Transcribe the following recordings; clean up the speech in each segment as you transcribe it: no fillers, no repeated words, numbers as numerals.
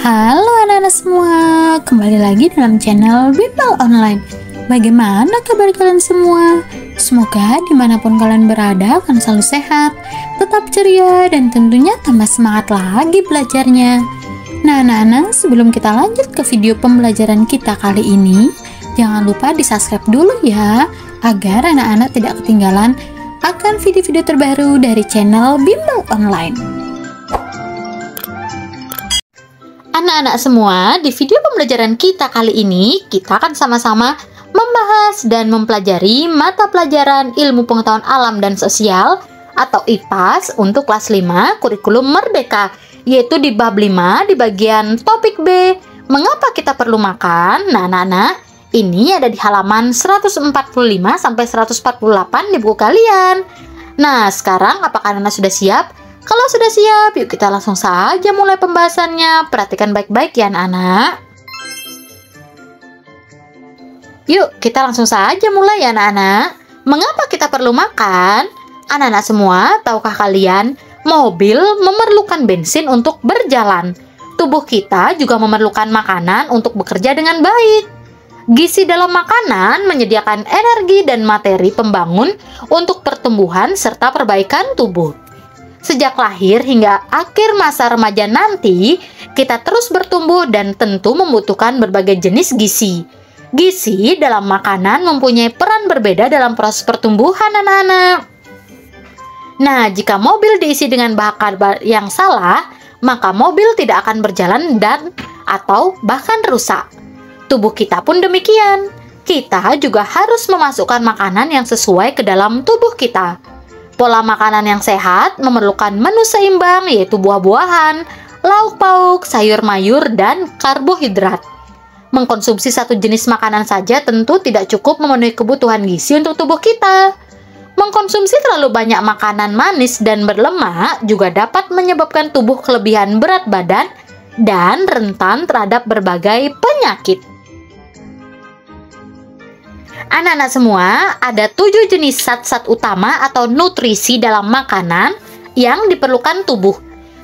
Halo anak-anak semua, kembali lagi dalam channel Bimbel Online. Bagaimana kabar kalian semua? Semoga dimanapun kalian berada akan selalu sehat, tetap ceria, dan tentunya tambah semangat lagi belajarnya. Nah anak-anak, sebelum kita lanjut ke video pembelajaran kita kali ini, jangan lupa di subscribe dulu ya, agar anak-anak tidak ketinggalan akan video-video terbaru dari channel Bimbel Online. Anak-anak semua, di video pembelajaran kita kali ini, kita akan sama-sama membahas dan mempelajari mata pelajaran Ilmu Pengetahuan Alam dan Sosial atau IPAS untuk kelas 5 kurikulum Merdeka, yaitu di bab 5 di bagian topik B, mengapa kita perlu makan. Nah anak-anak, ini ada di halaman 145 sampai 148 di buku kalian. Nah sekarang apakah anak-anak sudah siap? Kalau sudah siap, yuk kita langsung saja mulai pembahasannya. Perhatikan baik-baik ya anak-anak. Yuk kita langsung saja mulai ya anak-anak. Mengapa kita perlu makan? Anak-anak semua, tahukah kalian, mobil memerlukan bensin untuk berjalan. Tubuh kita juga memerlukan makanan untuk bekerja dengan baik. Gizi dalam makanan menyediakan energi dan materi pembangun untuk pertumbuhan serta perbaikan tubuh. Sejak lahir hingga akhir masa remaja nanti, kita terus bertumbuh dan tentu membutuhkan berbagai jenis gizi. Gizi dalam makanan mempunyai peran berbeda dalam proses pertumbuhan anak-anak. Nah, jika mobil diisi dengan bahan bakar yang salah, maka mobil tidak akan berjalan dan atau bahkan rusak. Tubuh kita pun demikian. Kita juga harus memasukkan makanan yang sesuai ke dalam tubuh kita. Pola makanan yang sehat memerlukan menu seimbang, yaitu buah-buahan, lauk pauk, sayur mayur, dan karbohidrat. Mengkonsumsi satu jenis makanan saja tentu tidak cukup memenuhi kebutuhan gizi untuk tubuh kita. Mengkonsumsi terlalu banyak makanan manis dan berlemak juga dapat menyebabkan tubuh kelebihan berat badan dan rentan terhadap berbagai penyakit. Anak-anak semua, ada 7 jenis zat-zat utama atau nutrisi dalam makanan yang diperlukan tubuh.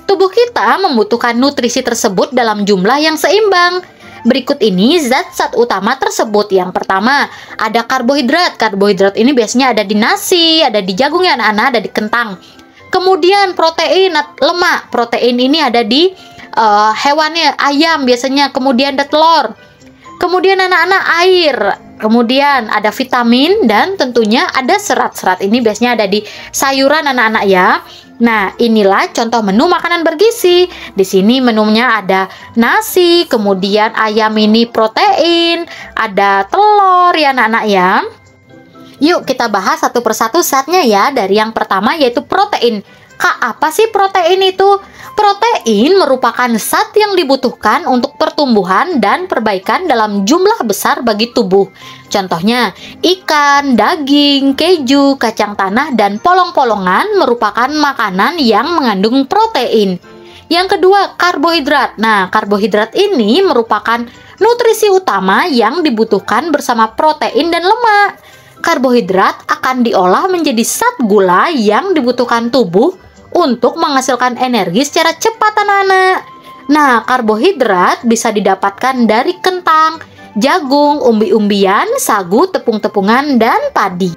Tubuh kita membutuhkan nutrisi tersebut dalam jumlah yang seimbang. Berikut ini zat-zat utama tersebut. Yang pertama, ada karbohidrat. Karbohidrat ini biasanya ada di nasi, ada di jagung ya anak-anak, ada di kentang. Kemudian protein, lemak. Protein ini ada di hewannya, ayam biasanya. Kemudian ada telur. Kemudian anak-anak air. Kemudian ada vitamin dan tentunya ada serat-serat. Ini biasanya ada di sayuran anak-anak ya. Nah, inilah contoh menu makanan bergizi. Di sini menunya ada nasi, kemudian ayam ini protein, ada telur ya anak-anak ya. Yuk kita bahas satu persatu zatnya ya. Dari yang pertama yaitu protein. Kak, apa sih protein itu? Protein merupakan zat yang dibutuhkan untuk pertumbuhan dan perbaikan dalam jumlah besar bagi tubuh. Contohnya, ikan, daging, keju, kacang tanah, dan polong-polongan merupakan makanan yang mengandung protein. Yang kedua, karbohidrat. Nah, karbohidrat ini merupakan nutrisi utama yang dibutuhkan bersama protein dan lemak. Karbohidrat akan diolah menjadi zat gula yang dibutuhkan tubuh untuk menghasilkan energi secara cepat anak-anak. Nah, karbohidrat bisa didapatkan dari kentang, jagung, umbi-umbian, sagu, tepung-tepungan, dan padi.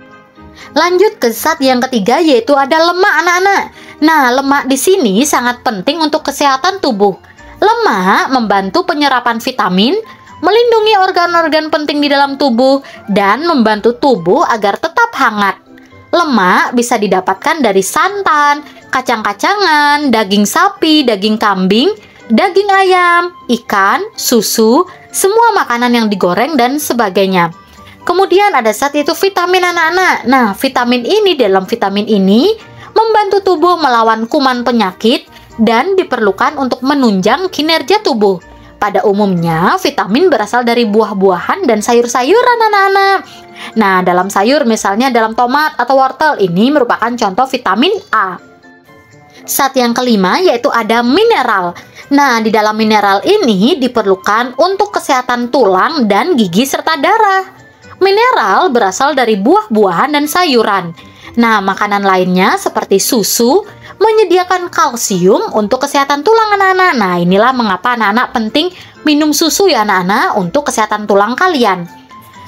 Lanjut ke zat yang ketiga yaitu ada lemak anak-anak. Nah, lemak di sini sangat penting untuk kesehatan tubuh. Lemak membantu penyerapan vitamin, melindungi organ-organ penting di dalam tubuh, dan membantu tubuh agar tetap hangat. Lemak bisa didapatkan dari santan, kacang-kacangan, daging sapi, daging kambing, daging ayam, ikan, susu, semua makanan yang digoreng dan sebagainya. Kemudian ada zat yaitu vitamin anak-anak. Nah, vitamin ini dalam vitamin ini membantu tubuh melawan kuman penyakit dan diperlukan untuk menunjang kinerja tubuh. Pada umumnya, vitamin berasal dari buah-buahan dan sayur-sayuran anak-anak. Nah, dalam sayur misalnya dalam tomat atau wortel ini merupakan contoh vitamin A. Zat yang kelima yaitu ada mineral. Nah, di dalam mineral ini diperlukan untuk kesehatan tulang dan gigi serta darah. Mineral berasal dari buah-buahan dan sayuran. Nah, makanan lainnya seperti susu menyediakan kalsium untuk kesehatan tulang anak-anak. Nah, inilah mengapa anak-anak penting minum susu ya anak-anak untuk kesehatan tulang kalian.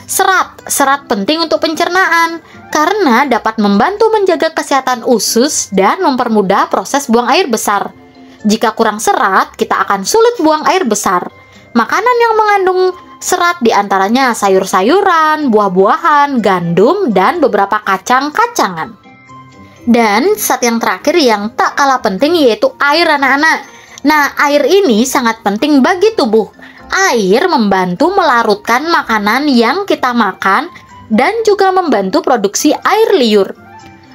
Serat penting untuk pencernaan karena dapat membantu menjaga kesehatan usus dan mempermudah proses buang air besar. Jika kurang serat, kita akan sulit buang air besar. Makanan yang mengandung serat diantaranya sayur-sayuran, buah-buahan, gandum, dan beberapa kacang-kacangan. Dan zat yang terakhir yang tak kalah penting yaitu air anak-anak. Nah, air ini sangat penting bagi tubuh. Air membantu melarutkan makanan yang kita makan dan juga membantu produksi air liur.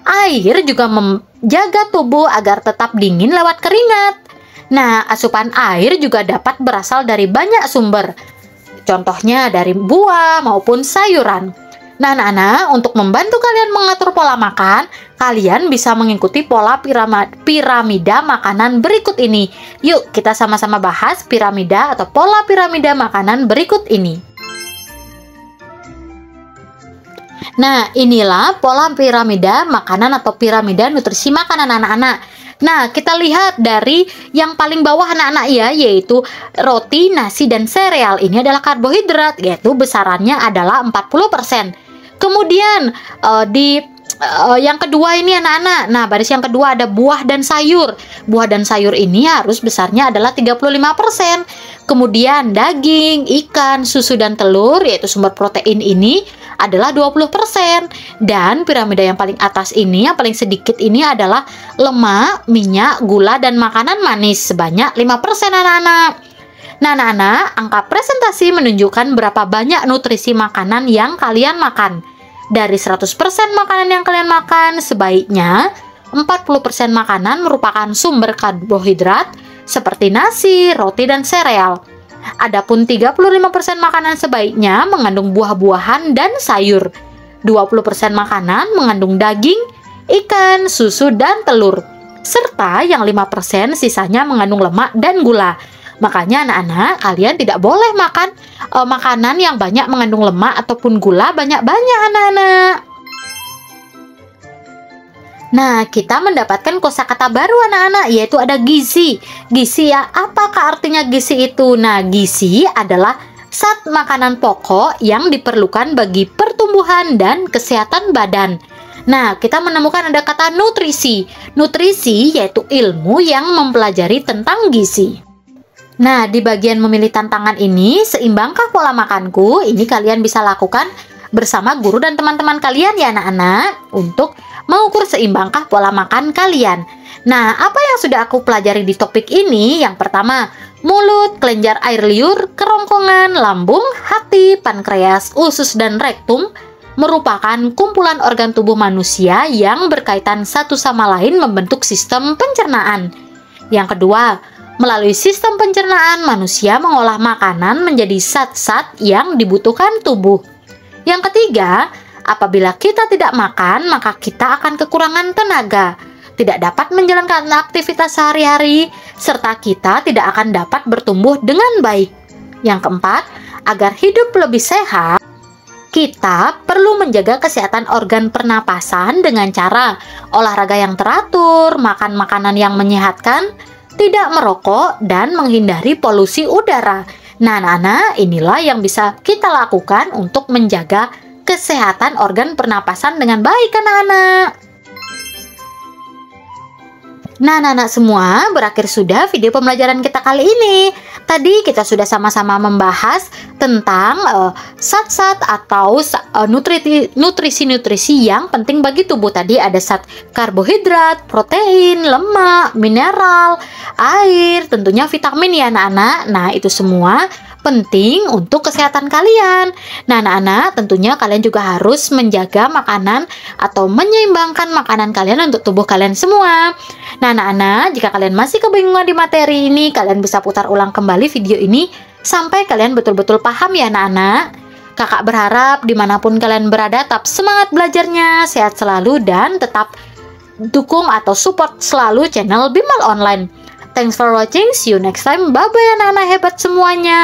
Air juga menjaga tubuh agar tetap dingin lewat keringat. Nah, asupan air juga dapat berasal dari banyak sumber. Contohnya dari buah maupun sayuran. Nah, anak-anak, untuk membantu kalian mengatur pola makan, kalian bisa mengikuti pola piramida makanan berikut ini. Yuk, kita sama-sama bahas piramida atau pola piramida makanan berikut ini. Nah, inilah pola piramida makanan atau piramida nutrisi makanan anak-anak. Nah, kita lihat dari yang paling bawah anak-anak ya, yaitu roti, nasi, dan sereal. Ini adalah karbohidrat, yaitu besarannya adalah 40%. Kemudian di yang kedua ini anak-anak. Nah, baris yang kedua ada buah dan sayur. Buah dan sayur ini harus besarnya adalah 35%. Kemudian daging, ikan, susu, dan telur, yaitu sumber protein ini adalah 20%. Dan piramida yang paling atas ini, yang paling sedikit ini adalah lemak, minyak, gula, dan makanan manis sebanyak 5% anak-anak. Nah, anak-anak, angka presentasi menunjukkan berapa banyak nutrisi makanan yang kalian makan. Dari 100% makanan yang kalian makan, sebaiknya 40% makanan merupakan sumber karbohidrat seperti nasi, roti, dan sereal. Adapun 35% makanan sebaiknya mengandung buah-buahan dan sayur. 20% makanan mengandung daging, ikan, susu, dan telur. Serta yang 5% sisanya mengandung lemak dan gula. Makanya anak-anak, kalian tidak boleh makan makanan yang banyak mengandung lemak ataupun gula banyak-banyak anak-anak. Nah, kita mendapatkan kosakata baru anak-anak, yaitu ada gizi. Gizi ya, apakah artinya gizi itu? Nah, gizi adalah zat makanan pokok yang diperlukan bagi pertumbuhan dan kesehatan badan. Nah, kita menemukan ada kata nutrisi. Nutrisi yaitu ilmu yang mempelajari tentang gizi. Nah, di bagian memilih tantangan ini, seimbangkah pola makanku? Ini kalian bisa lakukan bersama guru dan teman-teman kalian ya anak-anak, untuk mengukur seimbangkah pola makan kalian. Nah, apa yang sudah aku pelajari di topik ini? Yang pertama, mulut, kelenjar air liur, kerongkongan, lambung, hati, pankreas, usus, dan rektum merupakan kumpulan organ tubuh manusia yang berkaitan satu sama lain membentuk sistem pencernaan. Yang kedua, melalui sistem pencernaan, manusia mengolah makanan menjadi zat-zat yang dibutuhkan tubuh. Yang ketiga, apabila kita tidak makan, maka kita akan kekurangan tenaga, tidak dapat menjalankan aktivitas sehari-hari, serta kita tidak akan dapat bertumbuh dengan baik. Yang keempat, agar hidup lebih sehat, kita perlu menjaga kesehatan organ pernapasan dengan cara olahraga yang teratur, makan makanan yang menyehatkan, tidak merokok, dan menghindari polusi udara. Nah, anak-anak, inilah yang bisa kita lakukan untuk menjaga kesehatan organ pernapasan dengan baik, anak-anak. Nah, anak-anak semua, berakhir sudah video pembelajaran kita kali ini. Tadi kita sudah sama-sama membahas tentang zat-zat atau nutrisi-nutrisi yang penting bagi tubuh. Tadi ada zat karbohidrat, protein, lemak, mineral, air, tentunya vitamin ya anak-anak. Nah, itu semua penting untuk kesehatan kalian. Nah, anak-anak, tentunya kalian juga harus menjaga makanan atau menyeimbangkan makanan kalian untuk tubuh kalian semua. Nah, anak-anak, jika kalian masih kebingungan di materi ini, kalian bisa putar ulang kembali video ini sampai kalian betul-betul paham ya anak-anak. Kakak berharap dimanapun kalian berada, tetap semangat belajarnya, sehat selalu, dan tetap dukung atau support selalu channel Bimal Online. Thanks for watching, see you next time, bye-bye anak-anak hebat semuanya.